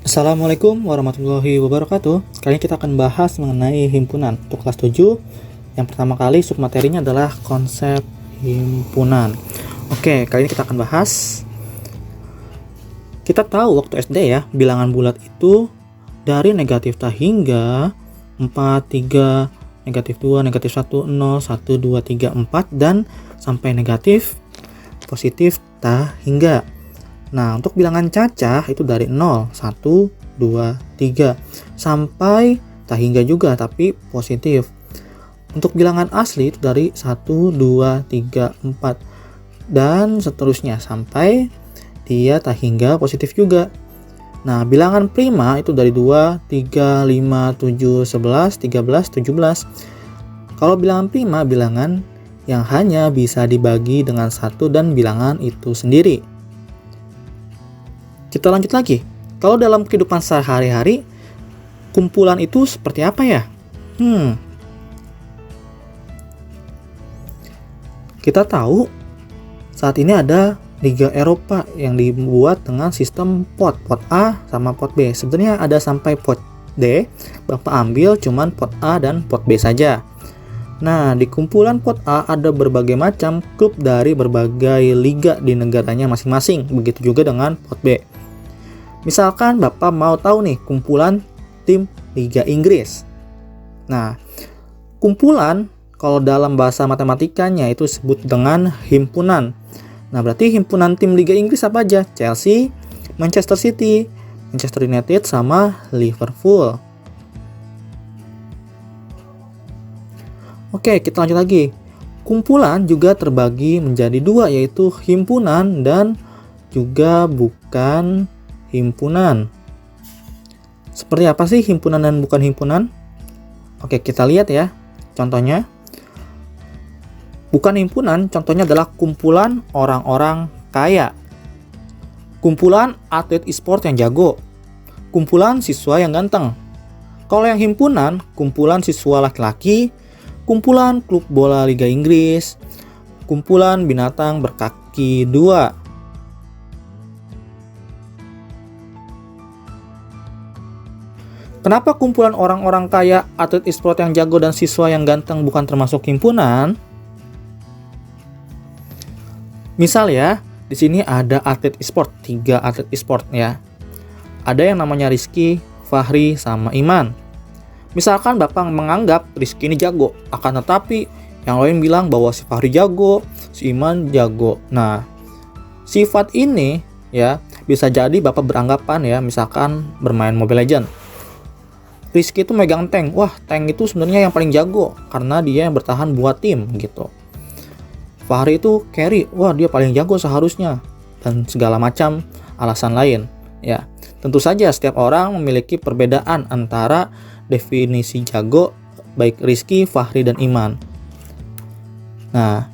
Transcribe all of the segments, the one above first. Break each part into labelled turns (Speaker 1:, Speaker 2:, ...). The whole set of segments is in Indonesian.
Speaker 1: Assalamualaikum warahmatullahi wabarakatuh. Kali ini kita akan bahas mengenai himpunan untuk kelas 7. Yang pertama kali submaterinya adalah konsep himpunan. Oke, kali ini kita akan bahas. Kita tahu waktu SD ya, bilangan bulat itu dari negatif tak hingga 4, 3, negatif 2, negatif 1, 0, 1, 2, 3, 4 dan sampai negatif positif tak hingga. Nah, untuk bilangan cacah itu dari 0, 1, 2, 3 sampai tak hingga juga tapi positif. Untuk bilangan asli itu dari 1, 2, 3, 4 dan seterusnya sampai dia tak hingga positif juga. Nah, bilangan prima itu dari 2, 3, 5, 7, 11, 13, 17. Kalau bilangan prima bilangan yang hanya bisa dibagi dengan satu dan bilangan itu sendiri. Kita lanjut lagi. Kalau dalam kehidupan sehari-hari, kumpulan itu seperti apa ya? Kita tahu saat ini ada Liga Eropa yang dibuat dengan sistem pot A sama pot B. Sebenarnya ada sampai pot D, Bapak ambil cuman pot A dan pot B saja. Nah, di kumpulan pot A ada berbagai macam klub dari berbagai liga di negaranya masing-masing. Begitu juga dengan pot B. Misalkan Bapak mau tahu nih kumpulan tim Liga Inggris. Nah, kumpulan kalau dalam bahasa matematikanya itu disebut dengan himpunan. Nah, berarti himpunan tim Liga Inggris apa aja? Chelsea, Manchester City, Manchester United, sama Liverpool. Oke, kita lanjut lagi. Kumpulan juga terbagi menjadi dua, yaitu himpunan dan juga bukan himpunan. Seperti apa sih himpunan dan bukan himpunan? Oke, kita lihat ya. Contohnya, bukan himpunan, contohnya adalah kumpulan orang-orang kaya, kumpulan atlet e-sport yang jago, kumpulan siswa yang ganteng. Kalau yang himpunan, kumpulan siswa laki-laki, kumpulan klub bola Liga Inggris, kumpulan binatang berkaki dua. Kenapa kumpulan orang-orang kaya, atlet e-sport yang jago, dan siswa yang ganteng bukan termasuk himpunan? Misal ya, di sini ada atlet e-sport, 3 atlet e-sport ya. Ada yang namanya Rizky, Fahri, sama Iman. Misalkan Bapak menganggap Rizky ini jago, akan tetapi yang lain bilang bahwa si Fahri jago, si Iman jago. Nah, sifat ini ya bisa jadi Bapak beranggapan ya, misalkan bermain Mobile Legends. Rizky itu megang tank. Wah, tank itu sebenarnya yang paling jago karena dia yang bertahan buat tim gitu. Fahri itu carry. Wah, dia paling jago seharusnya, dan segala macam alasan lain. Ya, tentu saja setiap orang memiliki perbedaan antara definisi jago baik Rizky, Fahri, dan Iman. Nah,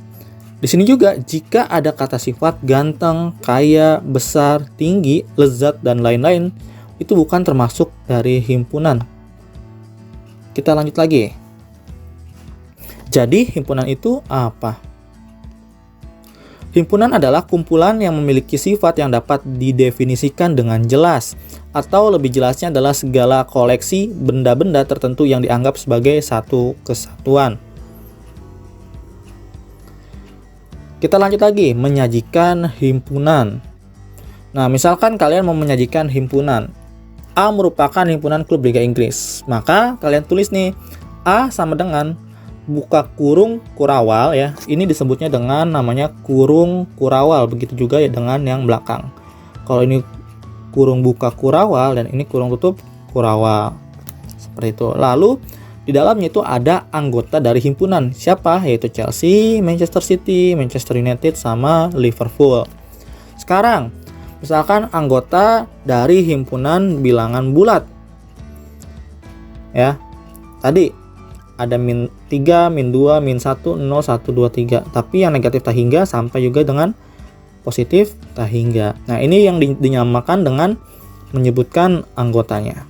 Speaker 1: di sini juga jika ada kata sifat ganteng, kaya, besar, tinggi, lezat, dan lain-lain, itu bukan termasuk dari himpunan. Kita lanjut lagi. Jadi, himpunan itu apa? Himpunan adalah kumpulan yang memiliki sifat yang dapat didefinisikan dengan jelas, atau lebih jelasnya adalah segala koleksi benda-benda tertentu yang dianggap sebagai satu kesatuan. Kita lanjut lagi, menyajikan himpunan. Nah, misalkan kalian mau menyajikan himpunan. A merupakan himpunan klub Liga Inggris. Maka kalian tulis nih, A sama dengan buka kurung kurawal ya. Ini disebutnya dengan namanya kurung kurawal. Begitu juga ya dengan yang belakang. Kalau ini kurung buka kurawal dan ini kurung tutup kurawal. Seperti itu. Lalu di dalamnya itu ada anggota dari himpunan. Siapa? Yaitu Chelsea, Manchester City, Manchester United, sama Liverpool. Sekarang misalkan anggota dari himpunan bilangan bulat. Ya. Tadi ada min 3, min 2, min 1, 0, 1, 2, 3. Tapi yang negatif tak hingga sampai juga dengan positif tak hingga. Nah, ini yang dinyamakan dengan menyebutkan anggotanya.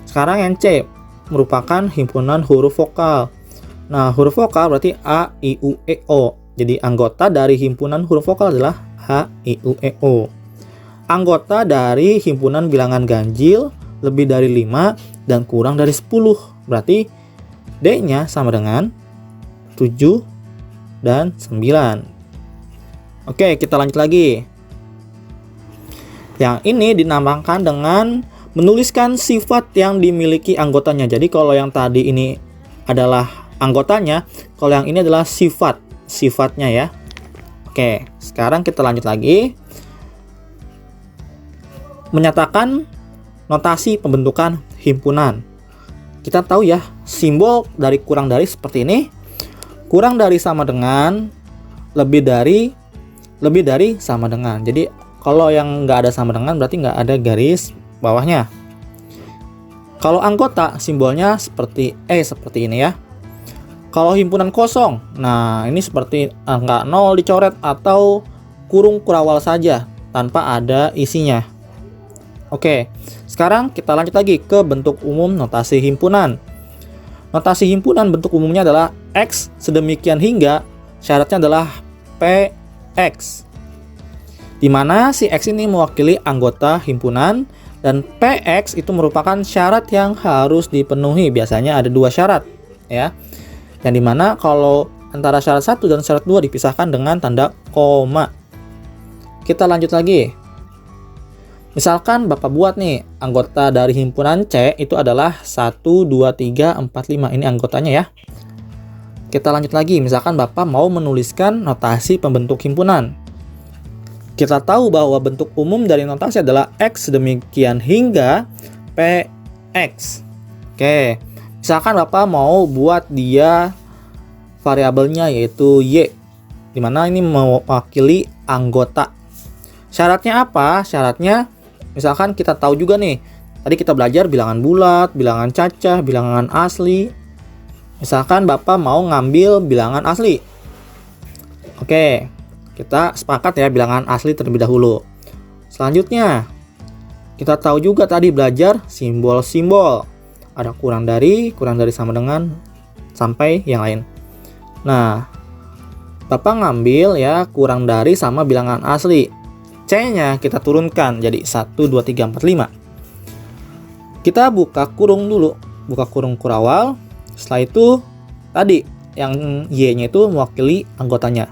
Speaker 1: Sekarang yang C merupakan himpunan huruf vokal. Nah, huruf vokal berarti A, I, U, E, O. Jadi anggota dari himpunan huruf vokal adalah A, I, U, E, O. anggota dari himpunan bilangan ganjil lebih dari 5 dan kurang dari 10. Berarti D-nya sama dengan 7 dan 9. Oke, kita lanjut lagi. Yang ini dinamakan dengan menuliskan sifat yang dimiliki anggotanya. Jadi kalau yang tadi ini adalah anggotanya, kalau yang ini adalah sifatnya ya. Oke, sekarang kita lanjut lagi. Menyatakan notasi pembentukan himpunan. Kita tahu ya, simbol dari kurang dari seperti ini. Kurang dari sama dengan, lebih dari sama dengan. Jadi kalau yang nggak ada sama dengan berarti nggak ada garis bawahnya. Kalau anggota simbolnya seperti seperti ini ya. Kalau himpunan kosong, nah ini seperti angka 0 dicoret atau kurung kurawal saja tanpa ada isinya. Oke, sekarang kita lanjut lagi ke bentuk umum notasi himpunan. Notasi himpunan bentuk umumnya adalah X sedemikian hingga syaratnya adalah PX. Di mana si X ini mewakili anggota himpunan dan PX itu merupakan syarat yang harus dipenuhi. Biasanya ada 2 syarat ya. Yang dimana kalau antara syarat 1 dan syarat 2 dipisahkan dengan tanda koma. Kita lanjut lagi. Misalkan Bapak buat nih, anggota dari himpunan C itu adalah 1, 2, 3, 4, 5. Ini anggotanya ya. Kita lanjut lagi, misalkan Bapak mau menuliskan notasi pembentuk himpunan. Kita tahu bahwa bentuk umum dari notasi adalah X sedemikian hingga PX. Oke, misalkan Bapak mau buat dia variabelnya yaitu Y, dimana ini mewakili anggota. Syaratnya apa? Syaratnya misalkan kita tahu juga nih, tadi kita belajar bilangan bulat, bilangan cacah, bilangan asli. Misalkan Bapak mau ngambil bilangan asli. Oke, kita sepakat ya bilangan asli terlebih dahulu. Selanjutnya, kita tahu juga tadi belajar simbol-simbol. Ada kurang dari sama dengan, sampai yang lain. Nah, Bapak ngambil ya kurang dari sama bilangan asli. C-nya kita turunkan jadi 1, 2, 3, 4, 5. Kita buka kurung dulu, buka kurung kurawal. Setelah itu tadi yang Y-nya itu mewakili anggotanya.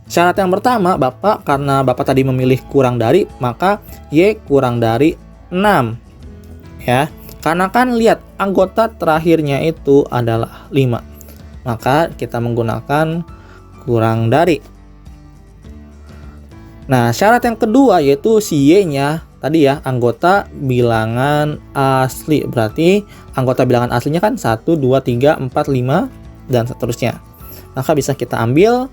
Speaker 1: Syarat yang pertama, karena Bapak tadi memilih kurang dari, maka Y kurang dari 6. Ya. Karena kan lihat anggota terakhirnya itu adalah 5. Maka kita menggunakan kurang dari. Nah, syarat yang kedua yaitu si Y-nya tadi ya, anggota bilangan asli. Berarti anggota bilangan aslinya kan 1, 2, 3, 4, 5 dan seterusnya. Maka bisa kita ambil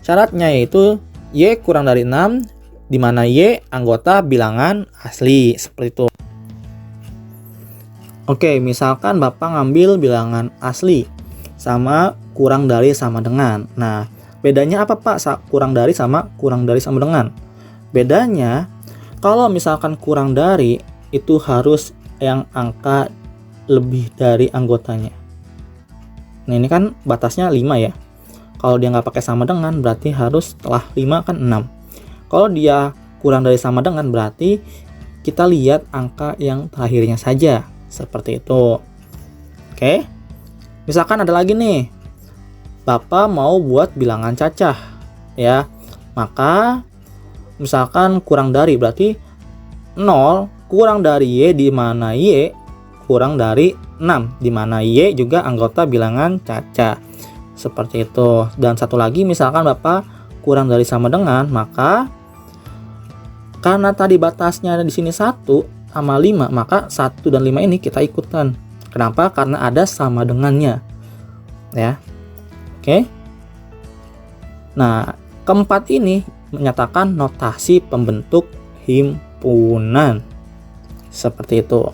Speaker 1: syaratnya yaitu Y kurang dari 6, di mana Y anggota bilangan asli, seperti itu. Oke, misalkan Bapak ngambil bilangan asli sama kurang dari sama dengan. Nah, bedanya apa Pak? Kurang dari sama dengan. Bedanya kalau misalkan kurang dari itu harus yang angka lebih dari anggotanya. Nah, ini kan batasnya 5 ya. Kalau dia nggak pakai sama dengan berarti harus setelah 5 kan 6. Kalau dia kurang dari sama dengan berarti kita lihat angka yang terakhirnya saja. Seperti itu. Oke. Misalkan ada lagi nih. Bapak mau buat bilangan cacah ya. Maka misalkan kurang dari berarti 0 kurang dari Y, di mana Y kurang dari 6, di mana Y juga anggota bilangan cacah. Seperti itu. Dan satu lagi misalkan Bapak kurang dari sama dengan, maka karena tadi batasnya di sini 1 sama 5, maka 1 dan 5 ini kita ikutkan. Kenapa? Karena ada sama dengannya. Ya. Oke. Nah, keempat ini menyatakan notasi pembentuk himpunan. Seperti itu.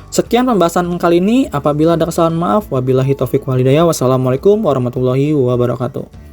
Speaker 1: Sekian pembahasan kali ini. Apabila ada kesalahan maaf. Wabillahi taufiq wal hidayah. Wassalamualaikum warahmatullahi wabarakatuh.